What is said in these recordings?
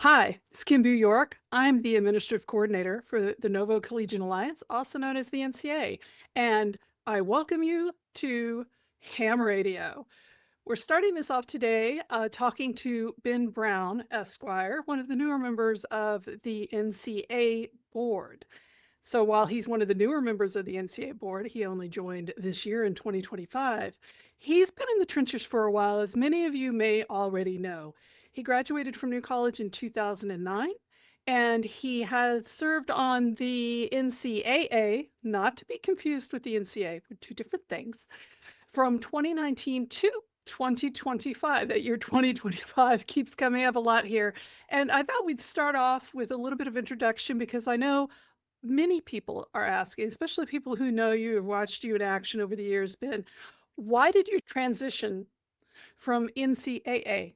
Hi, it's KimBoo York. I'm the administrative coordinator for the Novo Collegian Alliance, also known as the NCA, and I welcome you to Ham Radio. We're starting this off today talking to Ben Brown, Esquire, one of the newer members of the NCA Board. So while he's one of the newer members of the NCA Board, he only joined this year in 2025. He's been in the trenches for a while, as many of you may already know. He graduated from New College in 2009, and he has served on the NCAA, not to be confused with the NCA, two different things, from 2019 to 2025. That year 2025 keeps coming up a lot here. And I thought we'd start off with a little bit of introduction because I know many people are asking, especially people who know you, have watched you in action over the years, Ben, why did you transition from NCAA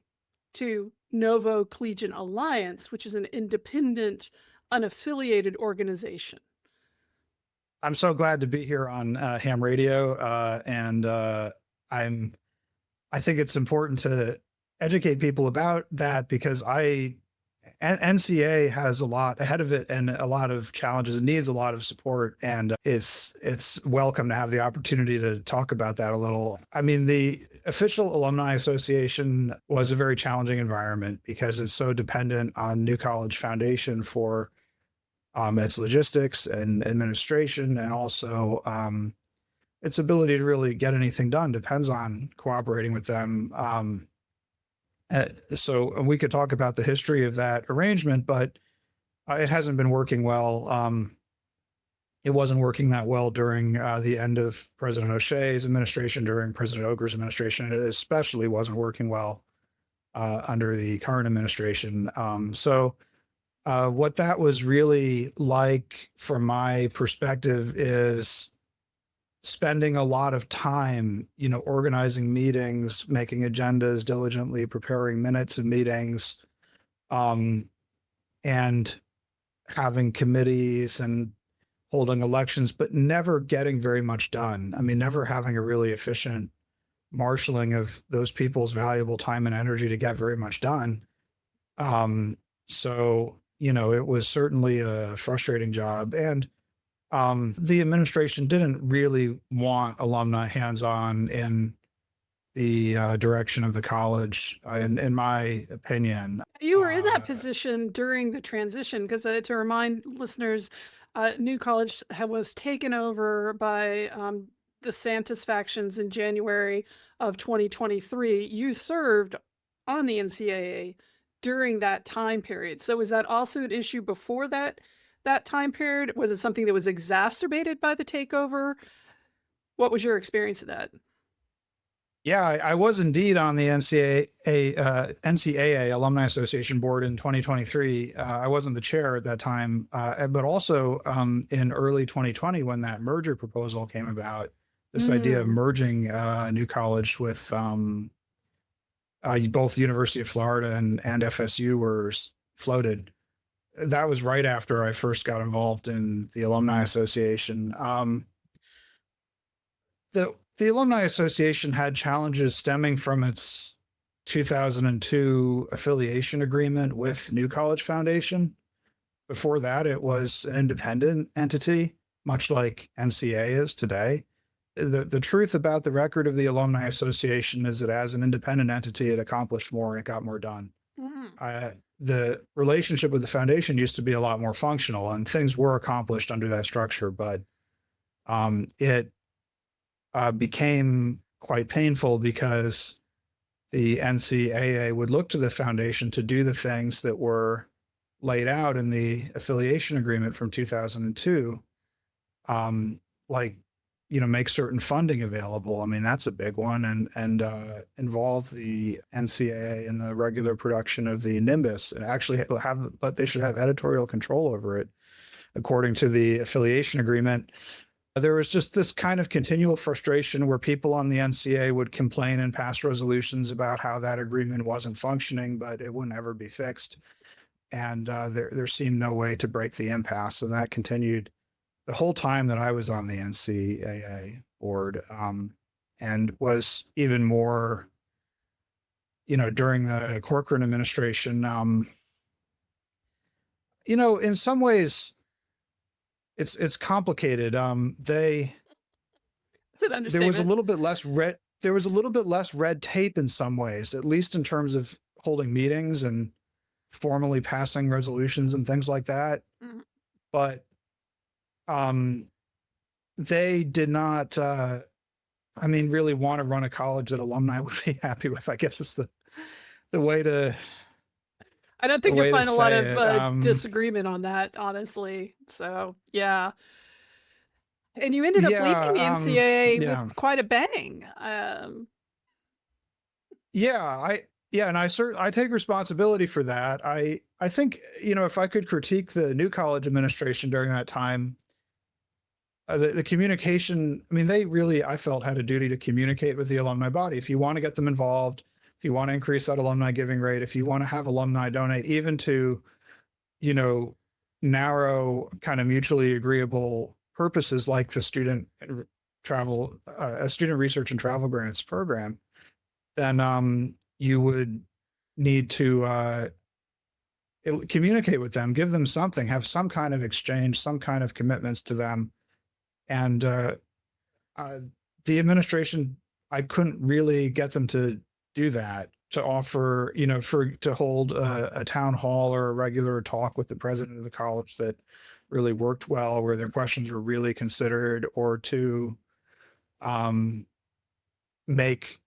to Novo Collegian Alliance, which is an independent, unaffiliated organization? I'm so glad to be here on Ham Radio, and I think it's important to educate people about that because NCA has a lot ahead of it and a lot of challenges and needs a lot of support, and it's welcome to have the opportunity to talk about that a little. I mean, the official Alumni Association was a very challenging environment because it's so dependent on New College Foundation for its logistics and administration, and also its ability to really get anything done depends on cooperating with them. So we could talk about the history of that arrangement, but it hasn't been working well. It wasn't working that well during the end of President O'Shea's administration, during President Ogre's administration. It especially wasn't working well under the current administration. What that was really like, from my perspective, is spending a lot of time, organizing meetings, making agendas, diligently preparing minutes of meetings, and having committees and holding elections, but never getting very much done. I mean, never having a really efficient marshaling of those people's valuable time and energy to get very much done. It was certainly a frustrating job. And the administration didn't really want alumni hands-on in the direction of the college, in my opinion. You were in that position during the transition because, to remind listeners, New College was taken over by DeSantis factions in January of 2023. You served on the NCAA during that time period. So was that also an issue before that time period? Was it something that was exacerbated by the takeover? What was your experience of that? Yeah, I was indeed on the NCAA Alumni Association board in 2023. I wasn't the chair at that time, but also in early 2020 when that merger proposal came about, this idea of merging New College with both the University of Florida and FSU were floated. That was right after I first got involved in the Alumni Association. The Alumni Association had challenges stemming from its 2002 affiliation agreement with New College Foundation. Before that, it was an independent entity, much like NCA is today. The truth about the record of the Alumni Association is that as an independent entity, it accomplished more and it got more done. The relationship with the foundation used to be a lot more functional, and things were accomplished under that structure, but it became quite painful because the NCAA would look to the foundation to do the things that were laid out in the affiliation agreement from 2002, like make certain funding available. I mean, that's a big one, and involve the NCAA in the regular production of the Nimbus, and actually but they should have editorial control over it, according to the affiliation agreement. There was just this kind of continual frustration where people on the NCA would complain and pass resolutions about how that agreement wasn't functioning, but it wouldn't ever be fixed. And there seemed no way to break the impasse. And that continued the whole time that I was on the NCAA board, and was even more, during the Corcoran administration. In some ways, it's complicated. It's an There was a understatement. little bit less red. There was a little bit less red tape in some ways, at least in terms of holding meetings and formally passing resolutions and things like that. Mhm. But um, they did not. Really want to run a college that alumni would be happy with. I guess is the way to I don't the think you'll way to find a lot say of it. disagreement on that, honestly. So, yeah. And you ended up leaving the Yeah, NCAA with yeah, quite a bang. yeah. I take responsibility for that. I think if I could critique the new college administration during that time, the communication. I mean, they really I felt had a duty to communicate with the alumni body. If you want to get them involved, if you want to increase that alumni giving rate, if you want to have alumni donate, even to you know, narrow kind of mutually agreeable purposes like the student research and travel grants program, then you would need to communicate with them, give them something, have some kind of exchange, some kind of commitments to them. And uh, the administration, I couldn't really get them to do that, to offer, to hold a town hall or a regular talk with the president of the college that really worked well, where their questions were really considered, or to um, make,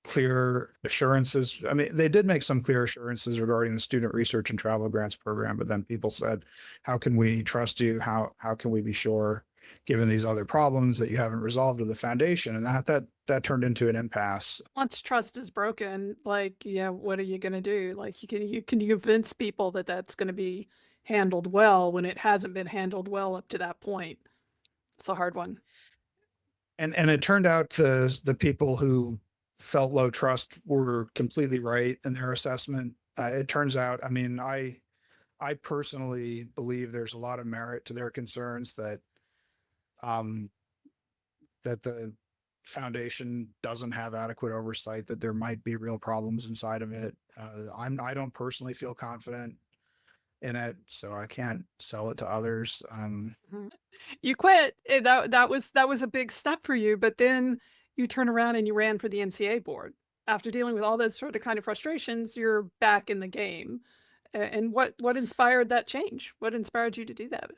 clear assurances. I mean, they did make some clear assurances regarding the student research and travel grants program, but then people said, how can we trust you? How can we be sure, given these other problems that you haven't resolved with the foundation? And that turned into an impasse. Once trust is broken, like, yeah, what are you going to do? Like, you can convince people that that's going to be handled well when it hasn't been handled well up to that point. It's a hard one. And it turned out the people who felt low trust were completely right in their assessment. It turns out, I personally believe there's a lot of merit to their concerns um, that the foundation doesn't have adequate oversight, that there might be real problems inside of it. I don't personally feel confident in it, so I can't sell it to others. Mhm. You quit. That was a big step for you, but then you turn around and you ran for the NCA board. After dealing with all those sort of kind of frustrations, you're back in the game. And what inspired that change? What inspired you to do that?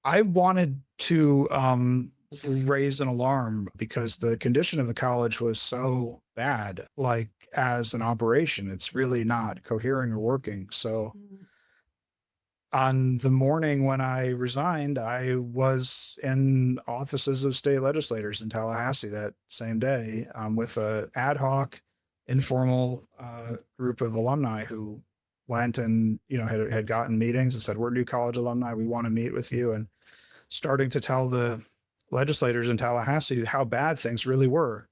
I wanted to raise an alarm because the condition of the college was so bad. Like as an operation, it's really not cohering or working. So Mm. on the morning when I resigned, I was in offices of state legislators in Tallahassee that same day with a ad hoc, informal group of alumni who went and had gotten meetings and said, "We're new college alumni. We want to meet with you." And starting to tell the legislators in Tallahassee how bad things really were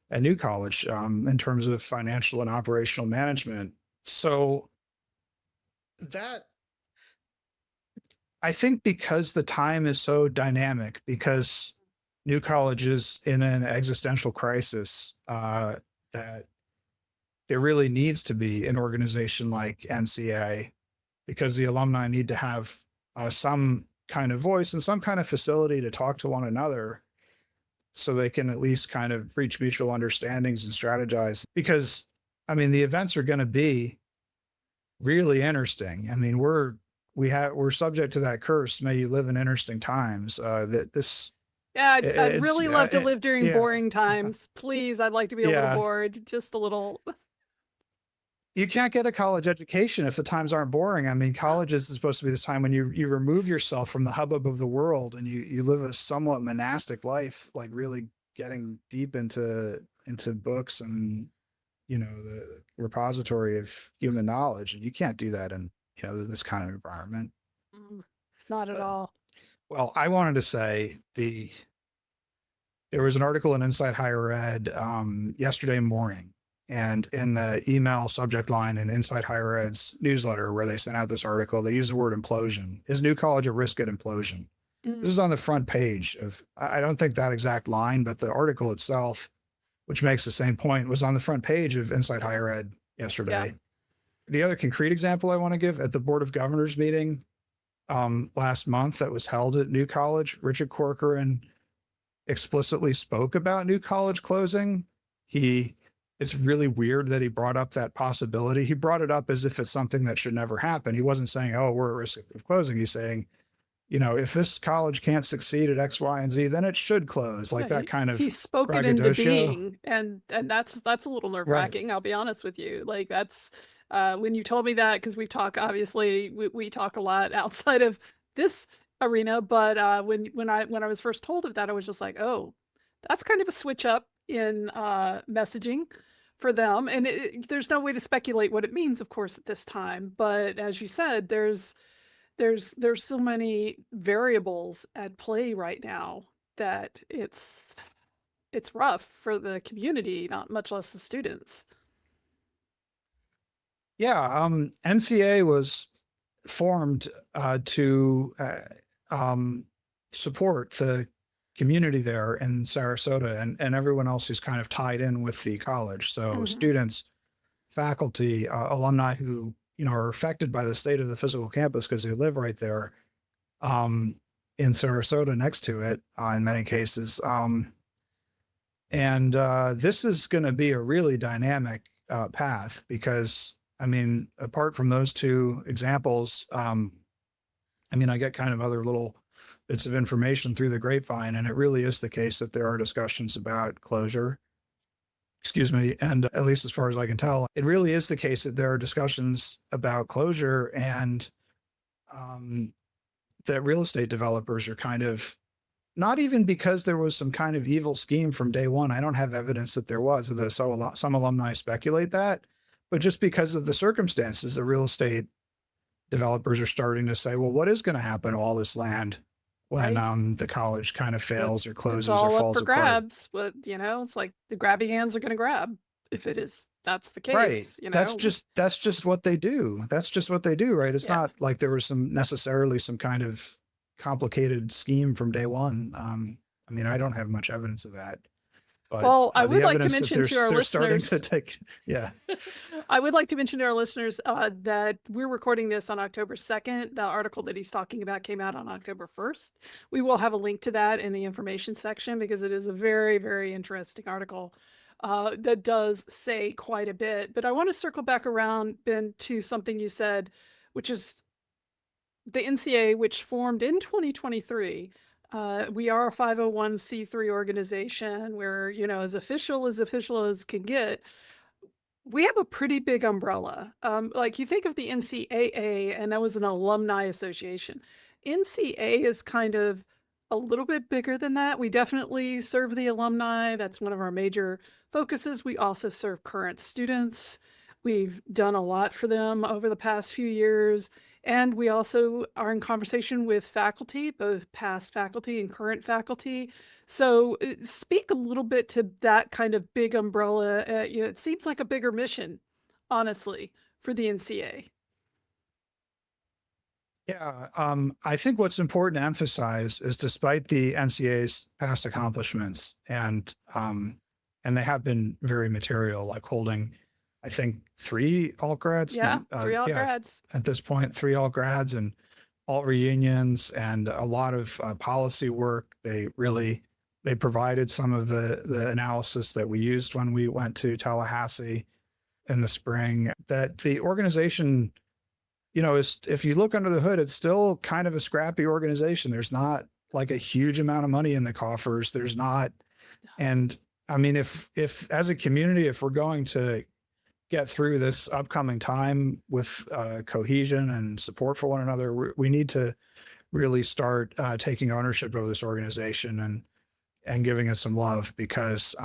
at New College in terms of financial and operational management. So that I think because the time is so dynamic, because New College is in an existential crisis, that there really needs to be an organization like NCA because the alumni need to have some kind of voice and some kind of facility to talk to one another so they can at least kind of reach mutual understandings and strategize. Because, the events are going to be really interesting. We're subject to that curse. May you live in interesting times. That this Yeah, I'd it's really love to live during yeah, boring times. Please, I'd like to be a little yeah. bored, just a little. You can't get a college education if the times aren't boring. College is supposed to be this time when you remove yourself from the hubbub of the world and you live a somewhat monastic life, like really getting deep into books and the repository of human knowledge. And you can't do that in this kind of environment. Mm, not at But all. well, I wanted to say there was an article in Inside Higher Ed yesterday morning, and in the email subject line in Inside Higher Ed's newsletter where they sent out this article, they use the word implosion. Is New College at risk at implosion? This Mm. is on the front page of, I don't think that exact line, but the article itself, which makes the same point, was on the front page of Inside Higher Ed Yeah. yesterday. The other concrete example I want to give, at the Board of Governors meeting last month that was held at New College, Richard Corcoran explicitly spoke about New College closing. He It's really weird that he brought up that possibility. He brought it up as if it's something that should never happen. He wasn't saying, "Oh, we're at risk of closing." He's saying, if this college can't succeed at X, Y, and Z, then it should close. Like Yeah, that kind he of spoke it into braggadocio. being, and that's a little Right. nerve-wracking, I'll be honest with you. Like, that's, when you told me that, because we talk, obviously, we talk a lot outside of this arena, but, when I was first told of that, I was just like, "Oh, that's kind of a switch up in, messaging for them," and there's no way to speculate what it means, of course, at this time, but as you said, there's so many variables at play right now that it's rough for the community, not much less the students. Yeah. NCA was formed to support the community there in Sarasota and everyone else who's kind of tied in with the college. So Mhm. students, faculty, alumni who are affected by the state of the physical campus because they live right there um, in Sarasota next to it in many cases. And this is going to be a really dynamic path because, I mean, apart from those two examples, I mean, I get kind of other little bits of information through the grapevine, and it really is the case that there are discussions about closure. Excuse me. And at least as far as I can tell, it really is the case that there are discussions about closure and um, that real estate developers are kind of not even because there was some kind of evil scheme from day one. I don't have evidence that there was. Although some alumni speculate that, but just because of the circumstances, the real estate developers are starting to say, well, what is going to happen to all this land when Right? the college kind of fails or It's closes or all up falls for apart? grabs, but, it's like the grabby hands are gonna grab if that's the Right. case, That's just what they do. That's just what they do, right? It's Yeah. not like there was some necessarily some kind of complicated scheme from day one. I mean, I don't have much evidence of that, but Well, I the would like to evidence that mention to our they're starting to listeners take, yeah. I would like to mention to our listeners, that we're recording this on October 2nd. The article that he's talking about came out on October 1st. We will have a link to that in the information section because it is a very, very interesting article, that does say quite a bit. But I want to circle back around, Ben, to something you said, which is the NCA, which formed in 2023. We are a 501c3 organization. We're, as official as can get. We have a pretty big umbrella. Like, you think of the NCAA, and that was an alumni association. NCA is kind of a little bit bigger than that. We definitely serve the alumni. That's one of our major focuses. We also serve current students. We've done a lot for them over the past few years. And we also are in conversation with faculty, both past faculty and current faculty. So, speak a little bit to that kind of big umbrella. It seems like a bigger mission, honestly, for the NCA. Yeah, I think what's important to emphasize is despite the NCA's past accomplishments, and they have been very material, like holding, I think, three alt grads, Yeah, three alt yeah, grads. at this point, three alt grads and alt reunions, and a lot of policy work. They provided some of the analysis that we used when we went to Tallahassee in the spring. That the organization is, if you look under the hood, it's still kind of a scrappy organization. There's not like a huge amount of money in the coffers. There's not, and I mean, if as a community, if we're going to get through this upcoming time with cohesion and support for one another, we need to really start taking ownership of this organization and giving it some love because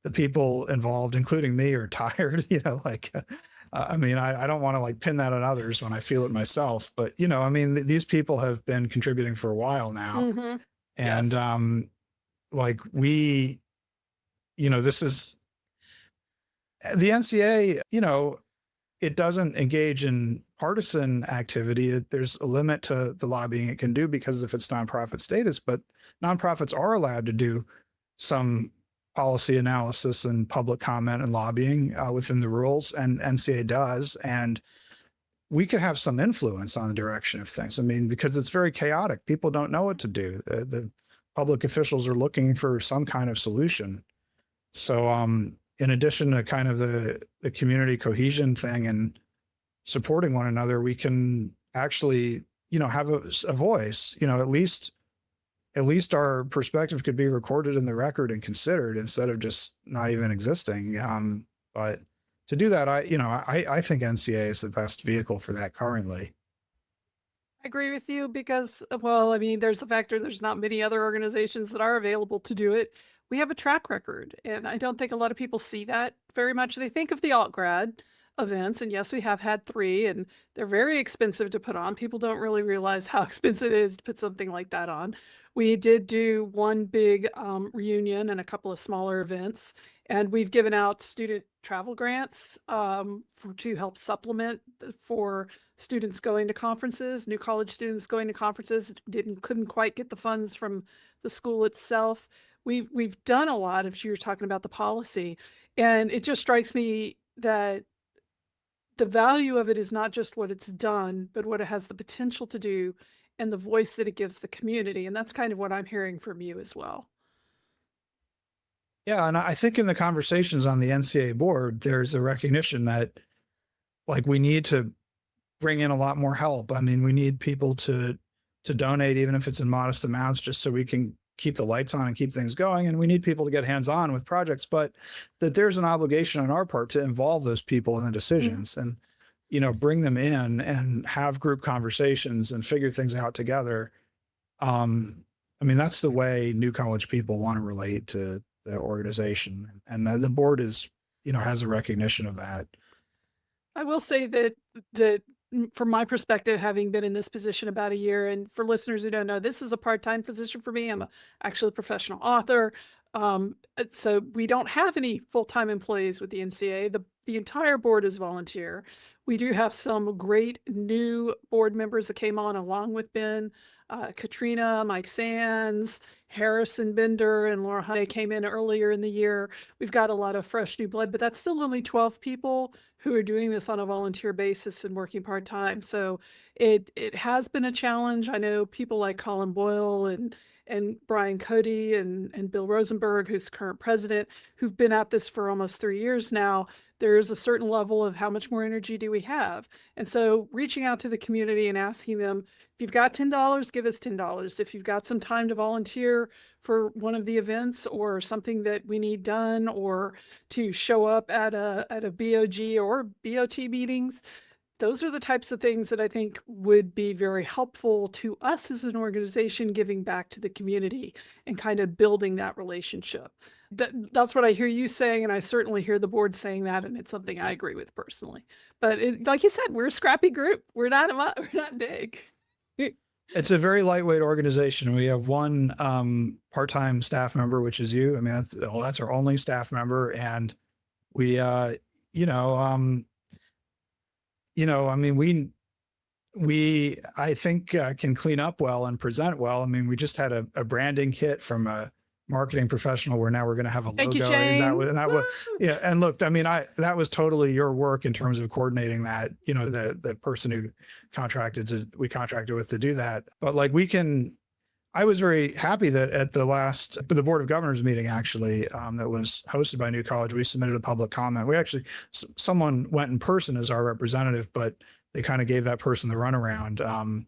the people involved, including me, are tired. Like, I mean, I don't want to like pin that on others when I feel it myself, but I mean, these people have been contributing for a while now, Mm-hmm. and Yes. like this is the NCA. It doesn't engage in partisan activity. There's a limit to the lobbying it can do because of its nonprofit status, but nonprofits are allowed to do some policy analysis and public comment and lobbying within the rules, and NCA does. And we could have some influence on the direction of things. I mean, because it's very chaotic. People don't know what to do. The public officials are looking for some kind of solution. So, in addition to kind of the community cohesion thing and supporting one another, we can actually, have a voice. At least our perspective could be recorded in the record and considered instead of just not even existing. But to do that, I think NCA is the best vehicle for that currently. I agree with you because, well, I mean, there's the factor there's not many other organizations that are available to do it. We have a track record, and I don't think a lot of people see that very much. They think of the alt grad events, and yes, we have had 3, and they're very expensive to put on. People don't really realize how expensive it is to put something like that on. We did do one big reunion and a couple of smaller events, and we've given out student travel grants to help supplement for students going to conferences, new college students going to conferences, couldn't quite get the funds from the school itself. We've done a lot, if you're talking about the policy, and it just strikes me that the value of it is not just what it's done, but what it has the potential to do and the voice that it gives the community. And that's kind of what I'm hearing from you as well. Yeah, and I think in the conversations on the NCA board, there's a recognition that like we need to bring in a lot more help. I mean, we need people to donate, even if it's in modest amounts, just so we can keep the lights on and keep things going. And we need people to get hands-on with projects, but that there's an obligation on our part to involve those people in the decisions and, bring them in and have group conversations and figure things out together. I mean, that's the way new college people want to relate to the organization. And the board is, has a recognition of that. I will say that from my perspective, having been in this position about a year, and for listeners who don't know, this is a part-time position for me. I'm actually a professional author. So we don't have any full-time employees with the NCA. The entire board is volunteer. We do have some great new board members that came on along with Ben, Katrina, Mike Sands, Harrison Bender, and Laura Hunt came in earlier in the year. We've got a lot of fresh new blood, but that's still only 12 people who are doing this on a volunteer basis and working part-time. So it has been a challenge. I know people like Colin Boyle and Brian Cody and Bill Rosenberg, who's current president, who've been at this for almost 3 years now. There's a certain level of how much more energy do we have? And so reaching out to the community and asking them, if you've got $10, give us $10. If you've got some time to volunteer for one of the events or something that we need done, or to show up at a BOG or BOT meetings, those are the types of things that I think would be very helpful to us as an organization, giving back to the community and kind of building that relationship. That's what I hear you saying, and I certainly hear the board saying that, and it's something I agree with personally. But like you said, we're a scrappy group. We're not big. It's a very lightweight organization. We have one part-time staff member, which is you. I mean, that's our only staff member, and we, I mean, I think can clean up well and present well. I mean, we just had a branding kit from a marketing professional where now we're going to have a Thank logo. you, Shane. And that was, yeah. And look, I mean, that was totally your work in terms of coordinating that, the person who we contracted with to do that. But like I was very happy that at the Board of Governors meeting, actually, that was hosted by New College, we submitted a public comment. We actually, someone went in person as our representative, but they kind of gave that person the runaround.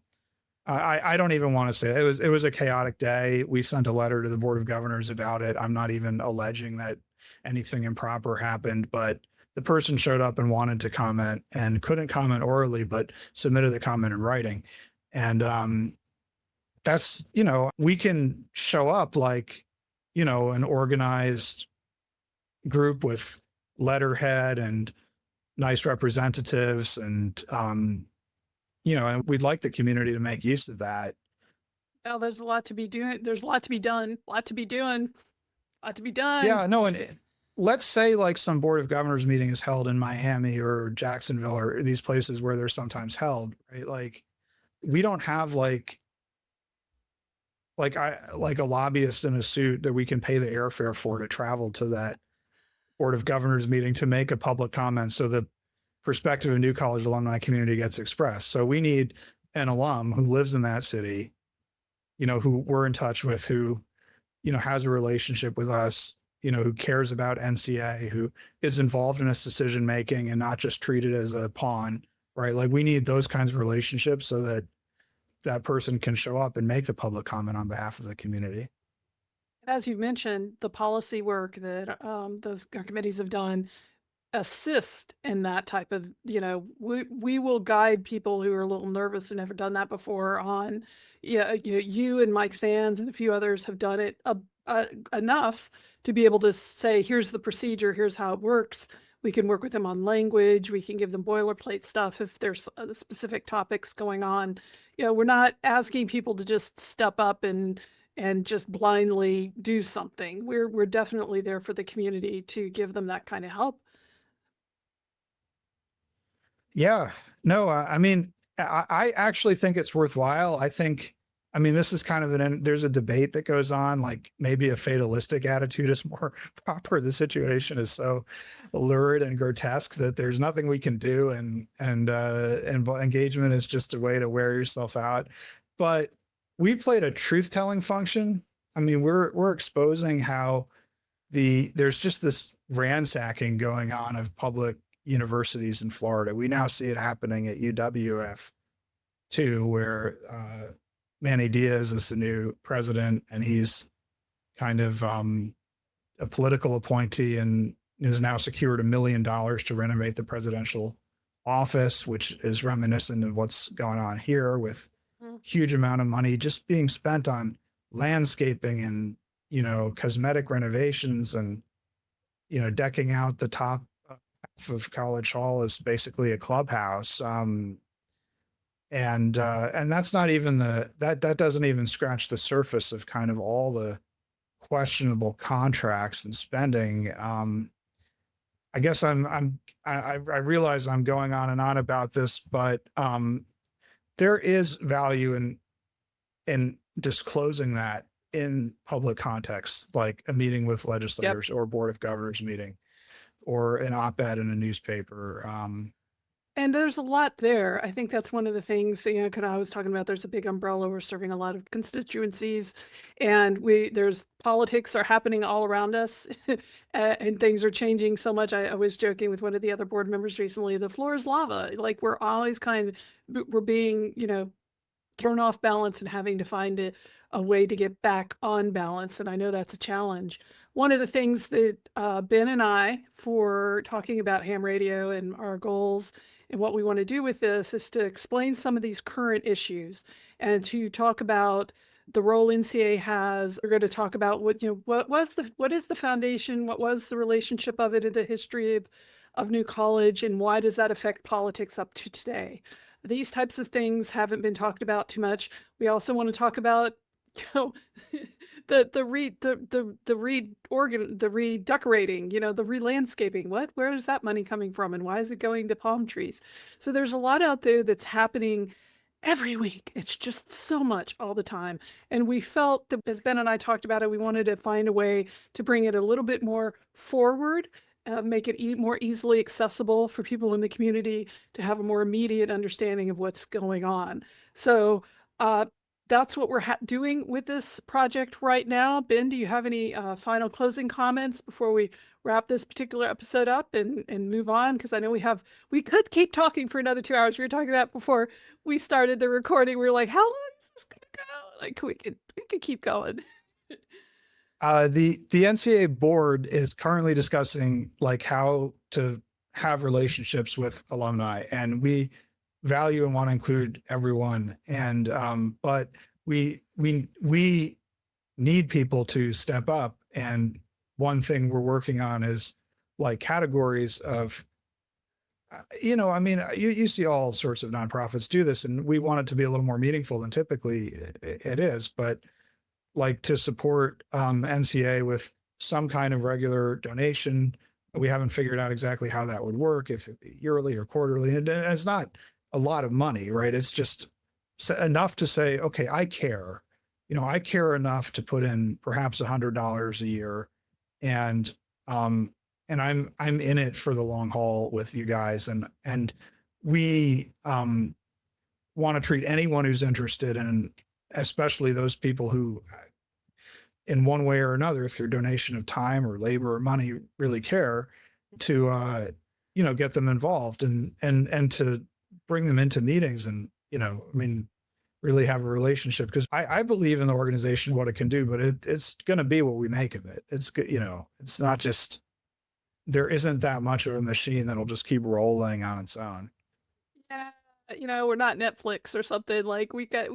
I don't even want to say it. It was a chaotic day. We sent a letter to the Board of Governors about it. I'm not even alleging that anything improper happened, but the person showed up and wanted to comment and couldn't comment orally, but submitted the comment in writing. And that's, we can show up like, an organized group with letterhead and nice representatives and, and we'd like the community to make use of that. Well, there's a lot to be doing. There's a lot to be done, a lot to be doing, a lot to be done. Yeah, no. And let's say like some Board of Governors meeting is held in Miami or Jacksonville or these places where they're sometimes held, right? Like we don't have like like a lobbyist in a suit that we can pay the airfare for to travel to that Board of Governors meeting to make a public comment so the perspective of New College alumni community gets expressed. So we need an alum who lives in that city, who we're in touch with, who, has a relationship with us, who cares about NCA, who is involved in its decision making and not just treated as a pawn, right? Like we need those kinds of relationships so that that person can show up and make the public comment on behalf of the community. As you mentioned, the policy work that those committees have done assist in that type of, we will guide people who are a little nervous and never done that before on, yeah, you and Mike Sands and a few others have done it enough to be able to say, here's the procedure, here's how it works. We can work with them on language. We can give them boilerplate stuff if there's specific topics going on. We're not asking people to just step up and just blindly do something. We're definitely there for the community to give them that kind of help. Yeah, no, I mean, I actually think it's worthwhile. This is kind of there's a debate that goes on, like maybe a fatalistic attitude is more proper. The situation is so lurid and grotesque that there's nothing we can do. And engagement is just a way to wear yourself out. But we played a truth telling function. I mean, we're exposing how there's just this ransacking going on of public universities in Florida. We now see it happening at UWF too, where Manny Diaz is the new president, and he's kind of a political appointee and has now secured $1 million to renovate the presidential office, which is reminiscent of what's going on here with huge amount of money just being spent on landscaping and, cosmetic renovations and, decking out the top half of College Hall is basically a clubhouse. And that's not even that doesn't even scratch the surface of kind of all the questionable contracts and spending. I guess I realize I'm going on and on about this, but there is value in disclosing that in public context, like a meeting with legislators or Board of Governors meeting or an op-ed in a newspaper. And there's a lot there. I think that's one of the things, kind of I was talking about, there's a big umbrella. We're serving a lot of constituencies and there's politics are happening all around us and things are changing so much. I was joking with one of the other board members recently, the floor is lava. Like we're always we're being, thrown off balance and having to find a way to get back on balance. And I know that's a challenge. One of the things that Ben and I, for talking about ham radio and our goals and what we want to do with this, is to explain some of these current issues and to talk about the role NCA has. We're going to talk about what is the foundation, what was the relationship of it in the history of New College, and why does that affect politics up to today? These types of things haven't been talked about too much. We also want to talk about, the redecorating, the re-landscaping. Where is that money coming from, and why is it going to palm trees? So there's a lot out there that's happening every week. It's just so much all the time. And we felt that, as Ben and I talked about it, we wanted to find a way to bring it a little bit more forward, make it more easily accessible for people in the community to have a more immediate understanding of what's going on. So that's what we're doing with this project right now. Ben, do you have any final closing comments before we wrap this particular episode up and move on? Because I know we could keep talking for another 2 hours. We were talking about before we started the recording. We were like, how long is this going to go? Like we could keep going. The NCA board is currently discussing like how to have relationships with alumni, and we value and want to include everyone. And but we need people to step up. And one thing we're working on is like categories of, you see all sorts of nonprofits do this, and we want it to be a little more meaningful than typically it is, but like to support NCA with some kind of regular donation. We haven't figured out exactly how that would work, if it be yearly or quarterly. And it's not a lot of money, right? It's just enough to say, okay, I care. I care enough to put in perhaps $100 a year, and um, I'm in it for the long haul with you guys, and we want to treat anyone who's interested, and especially those people who, in one way or another, through donation of time or labor or money, really care to get them involved, and to bring them into meetings, and I mean, really have a relationship, because I believe in the organization, what it can do, but it's going to be what we make of it. It's good, it's not just, there isn't that much of a machine that'll just keep rolling on its own. Yeah, we're not Netflix or something. Like we've got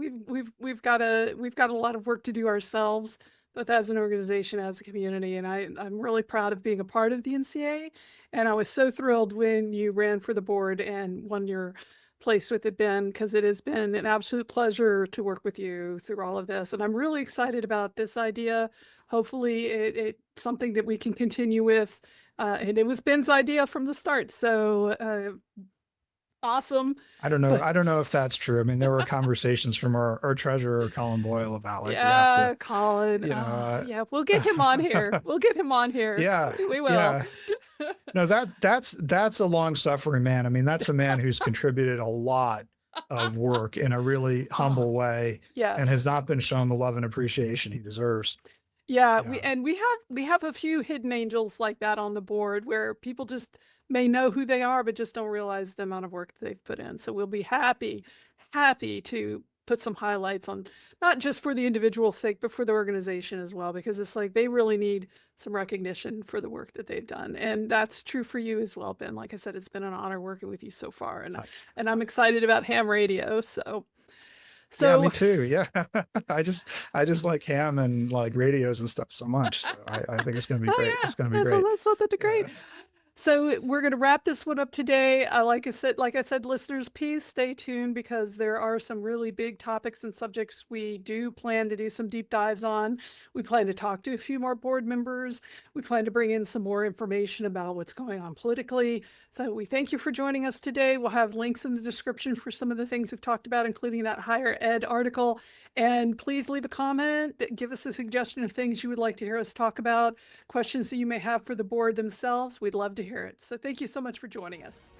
a lot of work to do ourselves, both as an organization, as a community. And I'm really proud of being a part of the NCA. And I was so thrilled when you ran for the board and won your place with it, Ben, because it has been an absolute pleasure to work with you through all of this. And I'm really excited about this idea. Hopefully it's something that we can continue with. And it was Ben's idea from the start. So awesome. I don't know. But I don't know if that's true. I mean, there were conversations from our treasurer, Colin Boyle, about, like, we have to, yeah, Colin. you know, Yeah, we'll get him on here. We'll get him on here. yeah, We will. yeah. No, that's a long suffering man. I mean, that's a man who's contributed a lot of work in a really Oh, humble way, and yes. has not been shown the love and appreciation he deserves. Yeah, Yeah. we have a few hidden angels like that on the board where people just may know who they are, but just don't realize the amount of work that they've put in. So we'll be happy to put some highlights on, not just for the individual's sake, but for the organization as well, because it's like they really need some recognition for the work that they've done. And that's true for you as well, Ben. Like I said, it's been an honor working with you so far. And I- and I'm excited about ham radio. So Yeah, me so too. Yeah. I just like ham and, like, radios and stuff so much. So I think it's gonna be great. oh yeah, It's gonna be that's great. that's something to Yeah. great. So we're going to wrap this one up today. Like I said, listeners, please stay tuned because there are some really big topics and subjects we do plan to do some deep dives on. We plan to talk to a few more board members. We plan to bring in some more information about what's going on politically. So we thank you for joining us today. We'll have links in the description for some of the things we've talked about, including that higher ed article. And please leave a comment, give us a suggestion of things you would like to hear us talk about, questions that you may have for the board themselves. We'd love to hear it. So thank you so much for joining us.